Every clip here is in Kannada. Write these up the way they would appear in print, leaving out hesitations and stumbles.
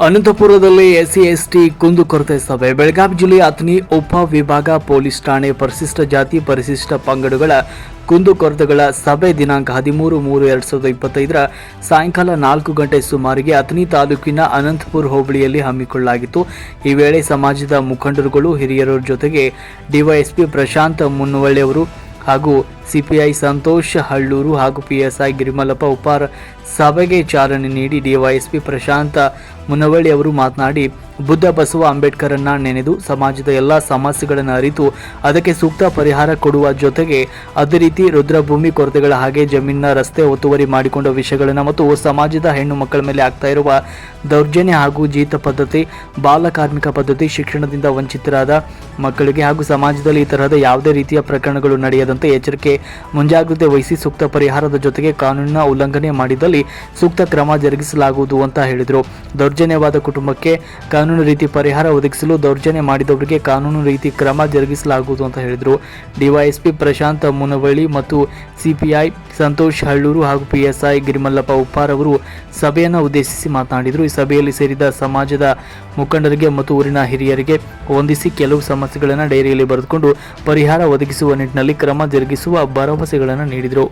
ಅನಂತಪುರದಲ್ಲಿ ಎಸ್ಸಿ ಎಸ್ಟಿ ಕುಂದುಕೊರತೆ ಸಭೆ. ಬೆಳಗಾವಿ ಜಿಲ್ಲೆಯ ಅಥಣಿ ಉಪ ವಿಭಾಗ ಪೊಲೀಸ್ ಠಾಣೆ ಪರಿಶಿಷ್ಟ ಜಾತಿ ಪರಿಶಿಷ್ಟ ಪಂಗಡಗಳ ಕುಂದುಕೊರತೆಗಳ ಸಭೆ ದಿನಾಂಕ 13/3/2025 ಸಾಯಂಕಾಲ 4 ಗಂಟೆ ಸುಮಾರಿಗೆ ಅಥಣಿ ತಾಲೂಕಿನ ಅನಂತಪುರ ಹೋಬಳಿಯಲ್ಲಿ ಹಮ್ಮಿಕೊಳ್ಳಲಾಗಿತ್ತು. ಈ ವೇಳೆ ಸಮಾಜದ ಮುಖಂಡರುಗಳು ಹಿರಿಯರ ಜೊತೆಗೆ ಡಿವೈಎಸ್ಪಿ ಪ್ರಶಾಂತ್ ಮುನ್ನವಳ್ಳಿ ಅವರು ಹಾಗೂ ಸಿಪಿಐ ಸಂತೋಷ್ ಹಳ್ಳೂರು ಹಾಗೂ ಪಿಎಸ್ಐ ಗಿರಿಮಲ್ಲಪ್ಪ ಉಪಾರ ಸಭೆಗೆ ಚಾಲನೆ ನೀಡಿ ಡಿವೈಎಸ್ಪಿ ಪ್ರಶಾಂತ್ ಮುನ್ನವಳ್ಳಿ ಅವರು ಮಾತನಾಡಿ, ಬುದ್ಧ ಬಸವ ಅಂಬೇಡ್ಕರನ್ನ ನೆನೆದು ಸಮಾಜದ ಎಲ್ಲ ಸಮಸ್ಯೆಗಳನ್ನು ಅರಿತು ಅದಕ್ಕೆ ಸೂಕ್ತ ಪರಿಹಾರ ಕೊಡುವ ಜೊತೆಗೆ ಅದೇ ರೀತಿ ರುದ್ರಭೂಮಿ ಕೊರತೆಗಳ ಹಾಗೆ ಜಮೀನಿನ ರಸ್ತೆ ಒತ್ತುವರಿ ಮಾಡಿಕೊಂಡ ವಿಷಯಗಳನ್ನು ಮತ್ತು ಸಮಾಜದ ಹೆಣ್ಣು ಮಕ್ಕಳ ಮೇಲೆ ಆಗ್ತಾ ಇರುವ ದೌರ್ಜನ್ಯ ಹಾಗೂ ಜೀತ ಪದ್ಧತಿ, ಬಾಲ ಕಾರ್ಮಿಕ ಪದ್ಧತಿ, ಶಿಕ್ಷಣದಿಂದ ವಂಚಿತರಾದ ಮಕ್ಕಳಿಗೆ ಹಾಗೂ ಸಮಾಜದಲ್ಲಿ ಈ ತರಹದ ಯಾವುದೇ ರೀತಿಯ ಪ್ರಕರಣಗಳು ನಡೆಯದಂತೆ ಎಚ್ಚರಿಕೆ ಮುಂಜಾಗ್ರತೆ ವಹಿಸಿ ಸೂಕ್ತ ಪರಿಹಾರದ ಜೊತೆಗೆ ಕಾನೂನಿನ ಉಲ್ಲಂಘನೆ ಮಾಡಿದಲ್ಲಿ ಸೂಕ್ತ ಕ್ರಮ ಜರುಗಿಸಲಾಗುವುದು ಅಂತ ಹೇಳಿದರು. ದೌರ್ಜನ್ಯವಾದ ಕುಟುಂಬಕ್ಕೆ ಕಾನೂನು ರೀತಿ ಪರಿಹಾರ ಒದಗಿಸಲು, ದೌರ್ಜನ್ಯ ಮಾಡಿದವರಿಗೆ ಕಾನೂನು ರೀತಿ ಕ್ರಮ ಜರುಗಿಸಲಾಗುವುದು ಅಂತ ಹೇಳಿದರು. ಡಿವೈಎಸ್ಪಿ ಪ್ರಶಾಂತ್ ಮುನವಳ್ಳಿ ಮತ್ತು ಸಿಪಿಐ ಸಂತೋಷ್ ಹಳ್ಳೂರು ಹಾಗೂ ಪಿಎಸ್ಐ ಗಿರಿಮಲ್ಲಪ್ಪ ಉಪ್ಪಾರ್ ಅವರು ಸಭೆಯನ್ನು ಉದ್ದೇಶಿಸಿ ಮಾತನಾಡಿದರು. ಈ ಸಭೆಯಲ್ಲಿ ಸೇರಿದ ಸಮಾಜದ ಮುಖಂಡರಿಗೆ ಮತ್ತು ಊರಿನ ಹಿರಿಯರಿಗೆ ವಂದಿಸಿ ಕೆಲವು ಸಮಸ್ಯೆಗಳನ್ನು ಡೈರಿಯಲ್ಲಿ ಬರೆದುಕೊಂಡು ಪರಿಹಾರ ಒದಗಿಸುವ ನಿಟ್ಟಿನಲ್ಲಿ ಕ್ರಮ ಜರುಗಿಸುವ ಭರವಸೆಗಳನ್ನು ನೀಡಿದರು.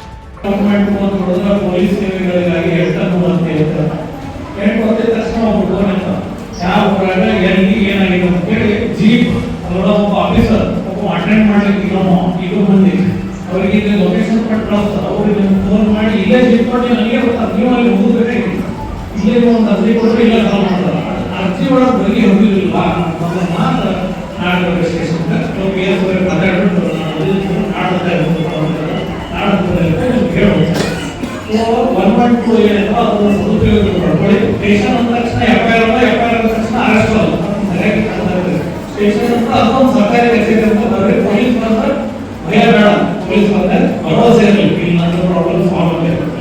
ಅವರಿಗೆ ಲೊಕೇಶನ್ ಕೊಟ್ಟು ಅವ್ರಿಗೆ ಫೋನ್ ಮಾಡಿ ಇಲ್ಲೇ ಜೀಪ್ ಕೊಟ್ಟು ನನಗೆ ನೀವು ಅಲ್ಲಿ ಹೋಗಬೇಕಾಗಿ ಇಲ್ಲೇ ಒಂದು ಅರ್ಜಿ ಕೊಟ್ಟರೆ ಇಲ್ಲ ಕಾಲ್ ಮಾಡ್ತಾರೆ. ಅರ್ಜಿ ಒಳಗೆ ಬರೀ ಹೋಗಿರಲಿಲ್ಲ ಮಾತ್ರ ನಾಳೆ ಸ್ಟೇಷನ್ ಮಾತಾಡ್ಬಿಟ್ಟು ಸ್ಟೇಷನ್ ಅಂದ ತಕ್ಷಣ ಎಫ್ಐಆರ್ ತಕ್ಷಣ ಅರೆಸ್ಟ್ ಆಗುತ್ತೆ. ಸ್ಟೇಷನ್ ಅಂತ ಅದೊಂದು ಸರ್ಕಾರಿ ಕಚೇರಿ ಅಂತ ಬರೀ ಪೊಲೀಸ್ ಬಂದ್ರೆ ಭಯ ಬೇಡ, ಪೊಲೀಸ್ ಬಂದ್ರೆ ಭರವಸೆ ಇರಲಿ, ಇಲ್ಲಿ ನನ್ನ ಪ್ರಾಬ್ಲಮ್ ಸಾಲ್ವ್ ಆಗಬೇಕು.